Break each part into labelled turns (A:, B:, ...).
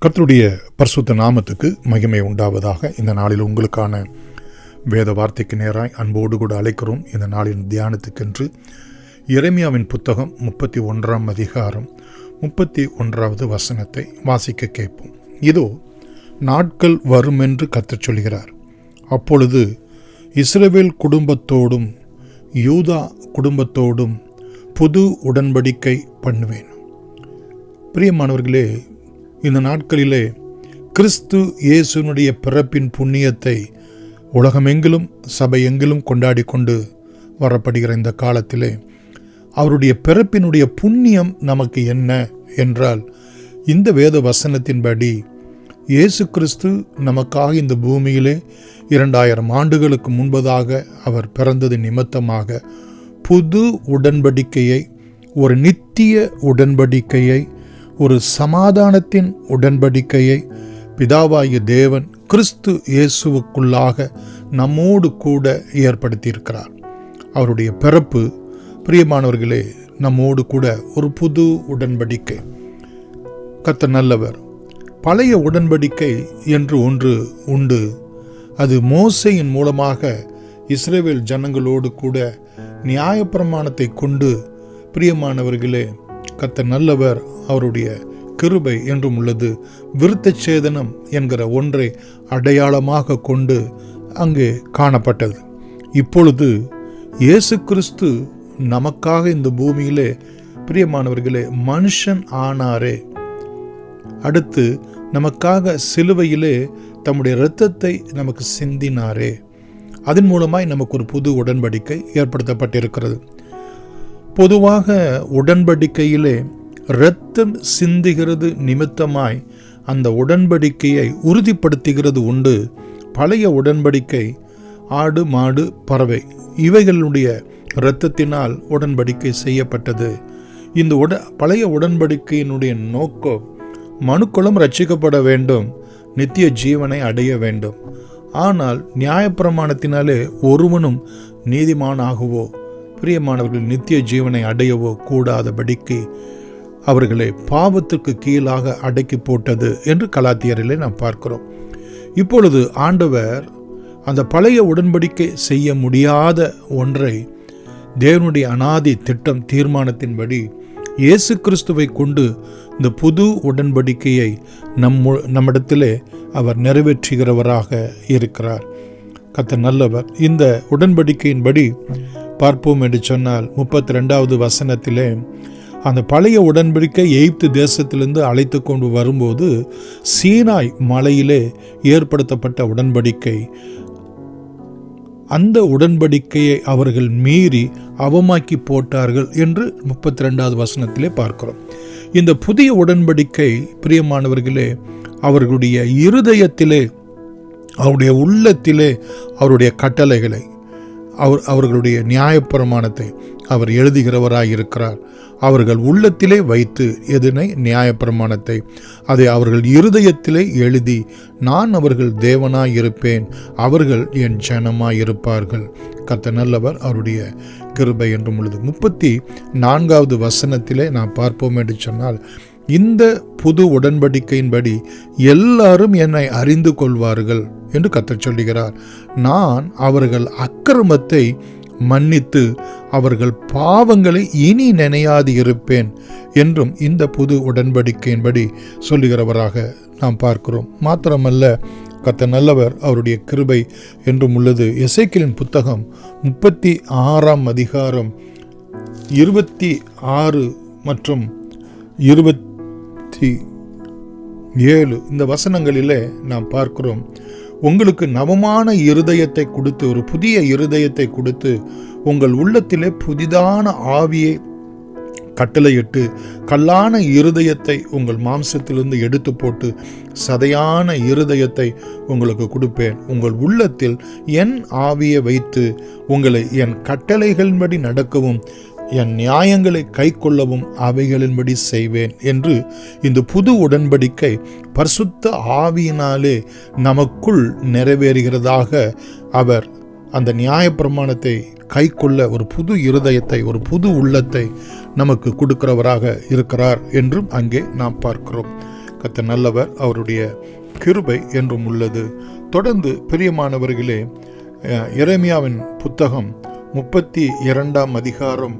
A: கர்த்தருடைய பரிசுத்த நாமத்துக்கு மகிமை உண்டாவதாக. இந்த நாளில் உங்களுக்கான வேத வார்த்தைக்கு நேராய் அன்போடு கூட அழைக்கிறோம். இந்த நாளின் தியானத்துக்கென்று எரேமியாவின் புத்தகம் 31 அதிகாரம் 31வது வசனத்தை வாசிக்க கேட்போம். இதோ நாட்கள் வரும் என்று கர்த்தர் சொல்கிறார். அப்பொழுது இஸ்ரவேல் குடும்பத்தோடும் யூதா குடும்பத்தோடும் புது உடன்படிக்கை பண்ணுவேன். பிரியமானவர்களே, இந்த நாட்களிலே கிறிஸ்து இயேசுனுடைய பிறப்பின் புண்ணியத்தை உலகமெங்கிலும் சபை எங்கிலும் கொண்டாடி கொண்டு வரப்படுகிற இந்த காலத்திலே அவருடைய பிறப்பினுடைய புண்ணியம் நமக்கு என்ன என்றால், இந்த வேத வசனத்தின்படி இயேசு கிறிஸ்து நமக்காக இந்த பூமியிலே 2000 ஆண்டுகளுக்கு முன்பதாக அவர் பிறந்தது நிமித்தமாக புது உடன்படிக்கையை, ஒரு நித்திய உடன்படிக்கையை, ஒரு சமாதானத்தின் உடன்படிக்கையை பிதாவாகிய தேவன் கிறிஸ்து இயேசுவுக்குள்ளாக நம்மோடு கூட ஏற்படுத்தியிருக்கிறார். அவருடைய பிறப்பு, பிரியமானவர்களே, நம்மோடு கூட ஒரு புது உடன்படிக்கை. கர்த்தர் நல்லவர். பழைய உடன்படிக்கை என்று ஒன்று உண்டு. அது மோசேயின் மூலமாக இஸ்ரவேல் ஜனங்களோடு கூட நியாயப்பிரமாணத்தை கொண்டு, பிரியமானவர்களே, கர்த்தர் நல்லவர், அவருடைய கிருபை என்றும் உள்ளது, விருத்தச்சேதனம் என்கிற ஒன்றை அடையாளமாக கொண்டு அங்கே காணப்பட்டது. இப்பொழுது இயேசு கிறிஸ்து நமக்காக இந்த பூமியிலே, பிரியமானவர்களே, மனுஷன் ஆனாரே. அடுத்து நமக்காக சிலுவையிலே தம்முடைய இரத்தத்தை நமக்கு சிந்தினாரே. அதன் மூலமாய் நமக்கு ஒரு புது உடன்படிக்கை ஏற்படுத்தப்பட்டிருக்கிறது. பொதுவாக உடன்படிக்கையிலே இரத்தம் சிந்துகிறது நிமித்தமாய் அந்த உடன்படிக்கையை உறுதிப்படுத்துகிறது உண்டு. பழைய உடன்படிக்கை ஆடு, மாடு, பறவை இவைகளுடைய இரத்தத்தினால் உடன்படிக்கை செய்யப்பட்டது. இந்த பழைய உடன்படிக்கையினுடைய நோக்கம் மனுக்குலம் ரட்சிக்கப்பட வேண்டும், நித்திய ஜீவனை அடைய வேண்டும். ஆனால் நியாயப்பிரமாணத்தினாலே ஒருவனும் நீதிமானாகவோ, பிரியமானவர்கள், நித்திய ஜீவனை அடையவோ கூடாதபடிக்கு அவர்களை பாவத்துக்கு கீழாக அடக்கி போட்டது என்று கலாத்தியரிலே நாம் பார்க்கிறோம். இப்பொழுது ஆண்டவர் அந்த பழைய உடன்படிக்கை செய்ய முடியாத ஒன்றை தேவனுடைய அநாதி திட்டம் தீர்மானத்தின்படி இயேசு கிறிஸ்துவை கொண்டு இந்த புது உடன்படிக்கையை நம்மிடத்திலே அவர் நிறைவேற்றுகிறவராக இருக்கிறார். கர்த்தர் நல்லவர். இந்த உடன்படிக்கையின்படி பார்ப்போம் என்று சொன்னால் 32வது வசனத்திலே அந்த பழைய உடன்படிக்கை எகிப்து தேசத்திலிருந்து அழைத்து கொண்டு வரும்போது சீனாய் மலையிலே ஏற்படுத்தப்பட்ட உடன்படிக்கை. அந்த உடன்படிக்கையை அவர்கள் மீறி அவமாக்கி போட்டார்கள் என்று 32வது வசனத்திலே பார்க்கிறோம். இந்த புதிய உடன்படிக்கை, பிரியமானவர்களே, அவர்களுடைய இருதயத்திலே, அவருடைய உள்ளத்திலே அவருடைய கட்டளைகளை, அவர்களுடைய நியாயப்பிரமாணத்தை அவர் எழுதுகிறவராயிருக்கிறார். அவர்கள் உள்ளத்திலே வைத்து எதனை? நியாயப்பிரமாணத்தை. அதை அவர்கள் இருதயத்திலே எழுதி, நான் அவர்கள் தேவனாயிருப்பேன், அவர்கள் என் ஜனமாயிருப்பார்கள். கர்த்தர் நல்லவர், அவருடைய கிருபை என்றும் உள்ளது. 34வது வசனத்திலே நாம் பார்ப்போம் என்று சொன்னால், இந்த புது உடன்படிக்கையின்படி எல்லாரும் என்னை அறிந்து கொள்வார்கள் என்று கர்த்தர் சொல்லுகிறார். நான் அவர்கள் அக்கிரமத்தை மன்னித்து அவர்கள் பாவங்களை இனி நினையாது இருப்பேன் என்றும் இந்த புது உடன்படிக்கையின்படி சொல்லுகிறவராக நாம் பார்க்கிறோம். மாத்திரமல்ல, கர்த்தர் நல்லவர், அவருடைய கிருபை என்றும் உள்ளது. எசேக்கியேலின் புத்தகம் 36 அதிகாரம் 26 மற்றும் 27 இந்த வசனங்களிலே நாம் பார்க்கிறோம். உங்களுக்கு நவமான இருதயத்தை கொடுத்து, ஒரு புதிய இருதயத்தை கொடுத்து, உங்கள் உள்ளத்திலே புதிதான ஆவியை கட்டளையிட்டு, கல்லான இருதயத்தை உங்கள் மாம்சத்திலிருந்து எடுத்து போட்டு சதையான இருதயத்தை உங்களுக்கு கொடுப்பேன். உங்கள் உள்ளத்தில் என் ஆவியை வைத்து உங்களை என் கட்டளைகளின்படி நடக்கவும் என் நியாயங்களை கை கொள்ளவும் அவைகளின்படி செய்வேன் என்று இந்த புது உடன்படிக்கை பரிசுத்த ஆவியினாலே நமக்குள் நிறைவேறுகிறதாக அவர் அந்த நியாயப்பிரமாணத்தை கை கொள்ள ஒரு புது இருதயத்தை, ஒரு புது உள்ளத்தை நமக்கு கொடுக்கிறவராக இருக்கிறார் என்றும் அங்கே நாம் பார்க்கிறோம். கர்த்தர் நல்லவர், அவருடைய கிருபை என்றும் உள்ளது. தொடர்ந்து பிரியமானவர்களே, எரேமியாவின் புத்தகம் 32ஆம் அதிகாரம்,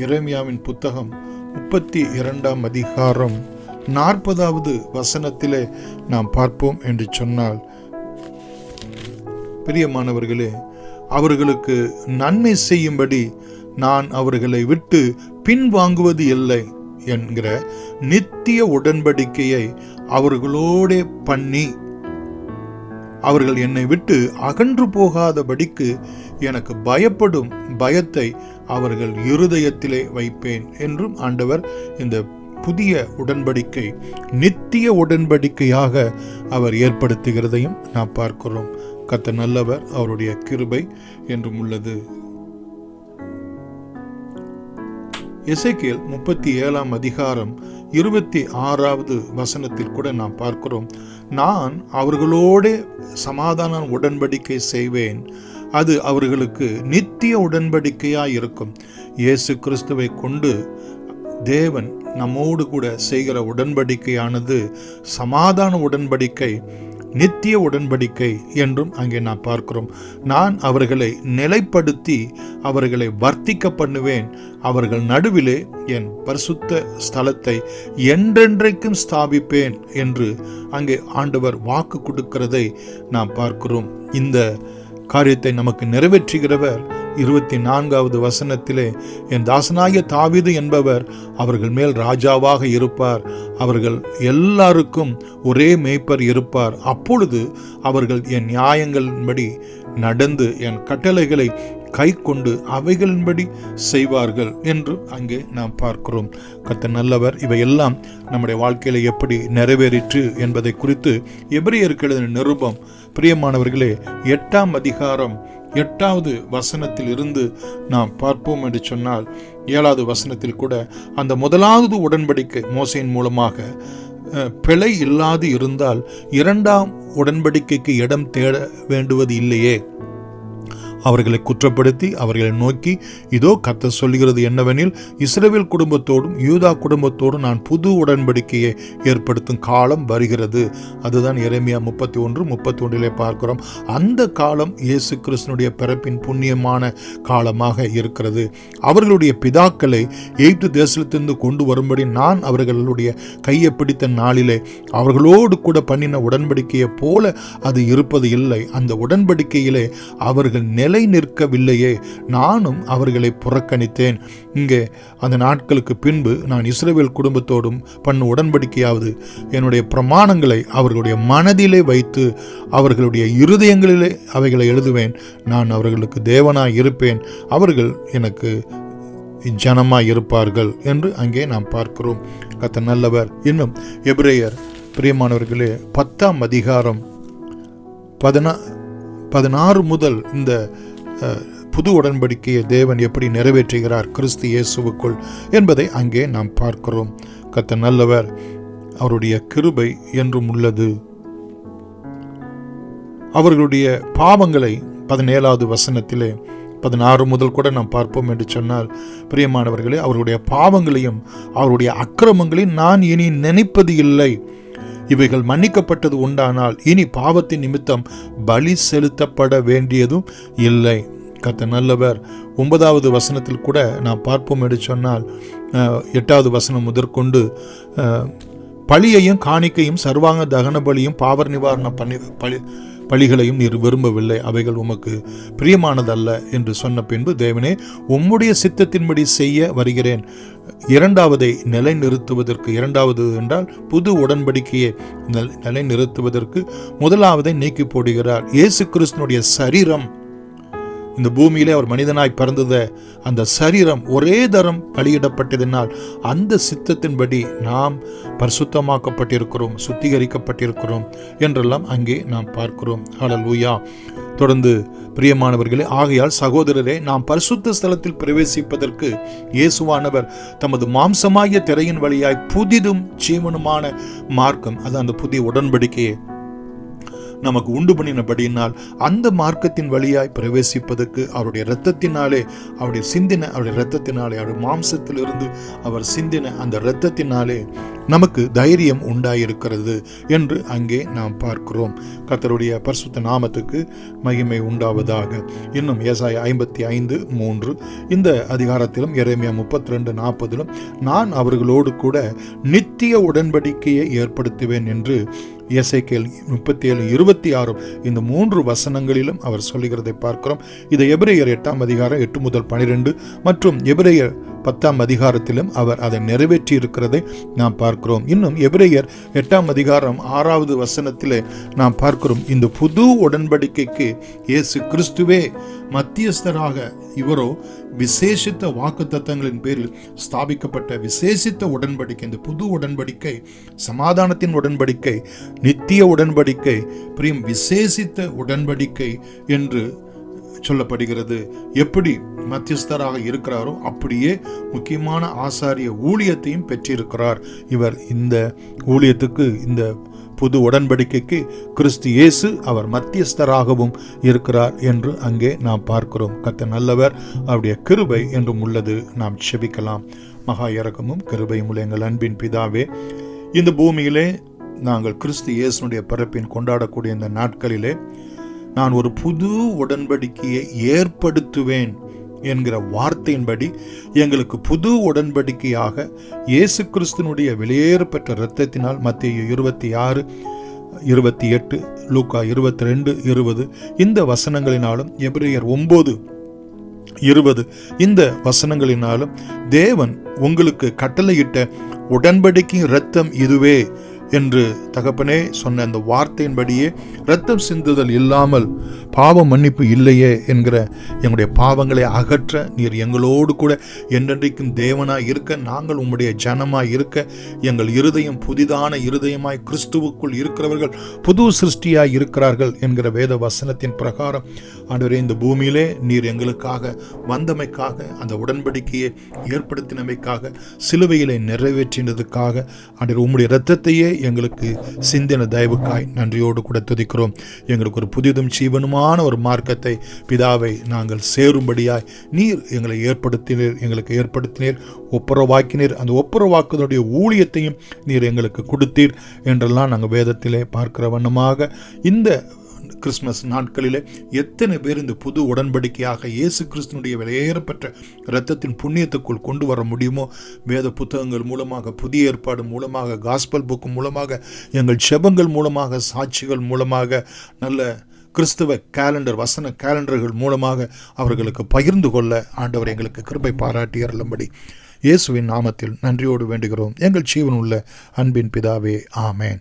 A: எரேமியாவின் புத்தகம் 32ஆம் அதிகாரம் 40வது வசனத்திலே நாம் பார்ப்போம் என்று சொன்னால், பிரியமானவர்களே, அவர்களுக்கு நன்மை செய்யும்படி நான் அவர்களை விட்டு பின்வாங்குவது இல்லை என்கிற நித்திய உடன்படிக்கையை அவர்களோடே பண்ணி அவர்கள் என்னை விட்டு அகன்று போகாதபடிக்கு எனக்கு பயப்படும் பயத்தை அவர்கள் இருதயத்திலே வைப்பேன் என்றும் ஆண்டவர் இந்த புதிய உடன்படிக்கை நித்திய உடன்படிக்கையாக அவர் ஏற்படுத்துகிறதையும் நாம் பார்க்கிறோம். கர்த்தர் நல்லவர், அவருடைய கிருபை என்றும் உள்ளது. எசேக்கியேல் 37ஆம் அதிகாரம் 26வது வசனத்தில் கூட நாம் பார்க்கிறோம், நான் அவர்களோடு சமாதான உடன்படிக்கை செய்வேன், அது அவர்களுக்கு நித்திய உடன்படிக்கையாய் இருக்கும். இயேசு கிறிஸ்துவை கொண்டு தேவன் நம்மோடு கூட செய்கிற உடன்படிக்கையானது சமாதான உடன்படிக்கை, நித்திய உடன்படிக்கை என்றும் அங்கே நான் பார்க்கிறோம். நான் அவர்களை நிலைப்படுத்தி அவர்களை வர்த்திக்க பண்ணுவேன், அவர்கள் நடுவிலே என் பரிசுத்த ஸ்தலத்தை என்றென்றைக்கும் ஸ்தாபிப்பேன் என்று அங்கே ஆண்டவர் வாக்கு கொடுக்கிறதை நாம் பார்க்கிறோம். இந்த காரியத்தை நமக்கு நிறைவேற்றுகிறவர் 24வது வசனத்திலே, என் தாசனாகிய தாவீது என்பவர் அவர்கள் மேல் ராஜாவாக இருப்பார், அவர்கள் எல்லாருக்கும் ஒரே மேய்ப்பர் இருப்பார், அப்பொழுது அவர்கள் என் நியாயங்களின்படி நடந்து என் கட்டளைகளை கை கொண்டு அவைகளின்படி செய்வார்கள் என்று அங்கே நாம் பார்க்கிறோம். கர்த்தர் நல்லவர். இவையெல்லாம் நம்முடைய வாழ்க்கையில எப்படி நிறைவேறிற்று என்பதை குறித்து எபிரேயருக்கு எழுதின நிருபம், பிரியமானவர்களே, 8ஆம் அதிகாரம் 8வது வசனத்தில் இருந்து நாம் பார்ப்போம் என்று சொன்னால், 7வது வசனத்தில் கூட அந்த முதலாவது உடன்படிக்கை மோசையின் மூலமாக பிழை இல்லாது இருந்தால் 2ஆம் உடன்படிக்கைக்கு இடம் தேட வேண்டுவது இல்லையே. அவர்களை குற்றப்படுத்தி அவர்களை நோக்கி, இதோ கர்த்தர் சொல்லுகிறது என்னவெனில், இஸ்ரவேல் குடும்பத்தோடும் யூதா குடும்பத்தோடும் நான் புது உடன்படிக்கையை ஏற்படுத்தும் காலம் வருகிறது. அதுதான் எரேமியா 31:31 பார்க்கிறோம். அந்த காலம் இயேசு கிறிஸ்துனுடைய பிறப்பின் புண்ணியமான காலமாக இருக்கிறது. அவர்களுடைய பிதாக்களை எகிப்து தேசத்திலிருந்து கொண்டு வரும்படி நான் அவர்களுடைய கையை பிடித்த நாளிலே அவர்களோடு கூட பண்ணின உடன்படிக்கையை போல அது இருப்பது இல்லை. அந்த உடன்படிக்கையிலே அவர்கள் நிலை நிற்கவில்லையே, நானும் அவர்களை புறக்கணித்தேன். இங்கே அந்த நாட்களுக்கு பின்பு நான் இஸ்ரவேல் குடும்பத்தோடும் பண்ண உடன்படிக்கையாவது என்னுடைய பிரமாணங்களை அவர்களுடைய மனதிலே வைத்து அவர்களுடைய இருதயங்களிலே அவைகளை எழுதுவேன். நான் அவர்களுக்கு தேவனாய் இருப்பேன், அவர்கள் எனக்கு ஜனமாய் இருப்பார்கள் என்று அங்கே நாம் பார்க்கிறோம். கர்த்தர் நல்லவர். இன்னும் எபிரேயர், பிரியமானவர்களே, 10ஆம் அதிகாரம் 16 முதல் இந்த புது உடன்படிக்கையை தேவன் எப்படி நிறைவேற்றுகிறார் கிறிஸ்து இயேசுவுக்குள் என்பதை அங்கே நாம் பார்க்கிறோம். கர்த்தர் நல்லவர், அவருடைய கிருபை என்றும் உள்ளது. அவர்களுடைய பாவங்களை 17வது வசனத்திலே 16 முதல் கூட நாம் பார்ப்போம் என்று சொன்னால், பிரியமானவர்களே, அவருடைய பாவங்களையும் அவருடைய அக்கிரமங்களையும் நான் இனி நினைப்பது இல்லை. இவைகள் மன்னிக்கப்பட்டது உண்டானால் இனி பாவத்தின் நிமித்தம் பலி செலுத்தப்பட வேண்டியதும் இல்லை. கர்த்தர் நல்லவர். 9வது வசனத்தில் கூட நாம் பார்ப்போம் என்று சொன்னால், 8வது வசனம் முதற்கொண்டு பலியையும் காணிக்கையும் சர்வாங்க தகன பலியும் பாவர் நிவாரண பலிகளையும் நீர் விரும்பவில்லை, அவைகள் உமக்கு பிரியமானதல்ல என்று சொன்ன பின்பு, தேவனே, உம்முடைய சித்தத்தின்படி செய்ய வருகிறேன். 2வதை நிலைநிறுத்துவதற்கு, 2வது என்றால் புது உடன்படிக்கையை நிலைநிறுத்துவதற்கு 1வதை நீக்கி போடுகிறார். இயேசு கிறிஸ்துனுடைய சரீரம் இந்த பூமியிலே அவர் மனிதனாய் பிறந்தத அந்த சரீரம் ஒரே தரம் பலியிடப்பட்டதினால் அந்த சித்தத்தின்படி நாம் பரிசுத்தமாக்கப்பட்டிருக்கிறோம், சுத்திகரிக்கப்பட்டிருக்கிறோம் என்றெல்லாம் அங்கே நாம் பார்க்கிறோம். ஹல்லேலூயா. தொடர்ந்து பிரியமானவர்களே, ஆகையால் சகோதரரே, நாம் பரிசுத்த ஸ்தலத்தில் பிரவேசிப்பதற்கு இயேசுவானவர் தமது மாம்சமாகிய திரையின் வழியாய் புதிதும் ஜீவனுமான மார்க்கம், அது அந்த புதிய உடன்படிக்கையை நமக்கு உண்டு பண்ணினபடியினால் அந்த மார்க்கத்தின் வழியாய் பிரவேசிப்பதற்கு அவருடைய இரத்தத்தினாலே, அவருடைய இரத்தத்தினாலே, அவருடைய மாம்சத்திலிருந்து அவர் சிந்தின அந்த இரத்தத்தினாலே நமக்கு தைரியம் உண்டாயிருக்கிறது என்று அங்கே நாம் பார்க்கிறோம். கர்த்தருடைய பரிசுத்த நாமத்துக்கு மகிமை உண்டாவதாக. இன்னும் ஏசாயா 55:3 இந்த அதிகாரத்திலும் எரேமியா 32:40 நான் அவர்களோடு கூட நித்திய உடன்படிக்கையை ஏற்படுத்துவேன் என்று எசேக்கியேல் 37:26 இந்த 3 வசனங்களிலும் அவர் சொல்லுகிறதை பார்க்கிறோம். இதை எபிரேயர் 8ஆம் அதிகாரம் 8 முதல் 12 மற்றும் எபிரேயர் 10ஆம் அதிகாரத்திலும் அவர் அதை நிறைவேற்றி இருக்கிறதை நாம் பார்க்கிறோம். இன்னும் எபிரேயர் 8ஆம் அதிகாரம் 6வது வசனத்திலே நாம் பார்க்கிறோம், இந்த புது உடன்படிக்கைக்கு இயேசு கிறிஸ்துவே மத்தியஸ்தராக, இவரோ விசேஷித்த வாக்குத்தத்தங்களின் பேரில் ஸ்தாபிக்கப்பட்ட விசேஷித்த உடன்படிக்கை. இந்த புது உடன்படிக்கை சமாதானத்தின் உடன்படிக்கை, நித்திய உடன்படிக்கை, பிரியம் விசேஷித்த உடன்படிக்கை என்று சொல்லப்படுகிறது. எப்படி மத்தியஸ்தராக இருக்கிறாரோ அப்படியே முக்கியமான ஆசாரிய ஊழியத்தையும் பெற்றிருக்கிறார் இவர். இந்த ஊழியத்துக்கு, இந்த புது உடன்படிக்கைக்கு கிறிஸ்து இயேசு அவர் மத்தியஸ்தராகவும் இருக்கிறார் என்று அங்கே நாம் பார்க்கிறோம். கர்த்தர் நல்லவர், அவருடைய கிருபை என்றும் உள்ளது. நாம் செபிக்கலாம். மகா இரக்கமும் கிருபையும் உள்ள எங்கள் அன்பின் பிதாவே, இந்த பூமியிலே நாங்கள் கிறிஸ்து இயேசுனுடைய பிறப்பின் கொண்டாடக்கூடிய இந்த நாட்களிலே நான் ஒரு புது உடன்படிக்கையை ஏற்படுத்துவேன் என்கிற வார்த்தையின்படி எங்களுக்கு புது உடன்படிக்கையாக இயேசு கிறிஸ்துனுடைய வெளியேறப்பெற்ற இரத்தத்தினால் மத்தேயு 26:28, லூக்கா 22:20 இந்த வசனங்களினாலும் எபிரேயர் 9:20 இந்த வசனங்களினாலும் தேவன் உங்களுக்கு கட்டளையிட்ட உடன்படிக்கை இரத்தம் இதுவே என்று தகப்பனே சொன்ன அந்த வார்த்தையின்படியே இரத்தம் சிந்துதல் இல்லாமல் பாவ மன்னிப்பு இல்லையே என்கிற எங்களுடைய பாவங்களை அகற்ற நீர் எங்களோடு கூட என்றென்றைக்கும் தேவனாய் இருக்க, நாங்கள் உம்முடைய ஜனமாய் இருக்க, எங்கள் இருதயம் புதிதான இருதயமாய் கிறிஸ்துவுக்குள் இருக்கிறவர்கள் புது சிருஷ்டியாய் இருக்கிறார்கள் என்கிற வேத வசனத்தின் பிரகாரம் ஆண்டவரே, இந்த பூமியிலே நீர் எங்களுக்காக வந்தமைக்காக, அந்த உடன்படிக்கையை ஏற்படுத்தினமைக்காக, சிலுவையிலே நிறைவேற்றினதுக்காக ஆண்டவரே உம்முடைய இரத்தத்தையே எங்களுக்கு சிந்தின தயவுக்காய் நன்றியோடு கூட துதிக்கிறோம். எங்களுக்கு ஒரு புதிதும் ஜீவனுமான ஒரு மார்க்கத்தை பிதாவை நாங்கள் சேரும்படியாய் நீர் எங்களை ஏற்படுத்தினீர், ஒப்புரவாக்கினீர். அந்த ஒப்புரவாக்குதலுடைய ஊழியத்தையும் நீர் எங்களுக்கு கொடுத்தீர் என்றெல்லாம் நாங்கள் வேதத்திலே பார்க்கிற வண்ணமாக இந்த கிறிஸ்மஸ் நாட்களிலே எத்தனை பேர் இந்த புது உடன்படிக்கையாக இயேசு கிறிஸ்துனுடைய வெளியேறப்பட்ட இரத்தத்தின் புண்ணியத்துக்குள் கொண்டு வர முடியுமோ, வேத புத்தகங்கள் மூலமாக, புதிய ஏற்பாடு மூலமாக, காஸ்பல் புக்கு மூலமாக, எங்கள் செபங்கள் மூலமாக, சாட்சிகள் மூலமாக, நல்ல கிறிஸ்துவ கேலண்டர், வசன கேலண்டர்கள் மூலமாக அவர்களுக்கு பகிர்ந்து கொள்ள ஆண்டவர் எங்களுக்கு கிருபை பாராட்டி அருளும்படி இயேசுவின் நாமத்தில் நன்றியோடு வேண்டுகிறோம். எங்கள் ஜீவனுள்ள அன்பின் பிதாவே, ஆமேன்.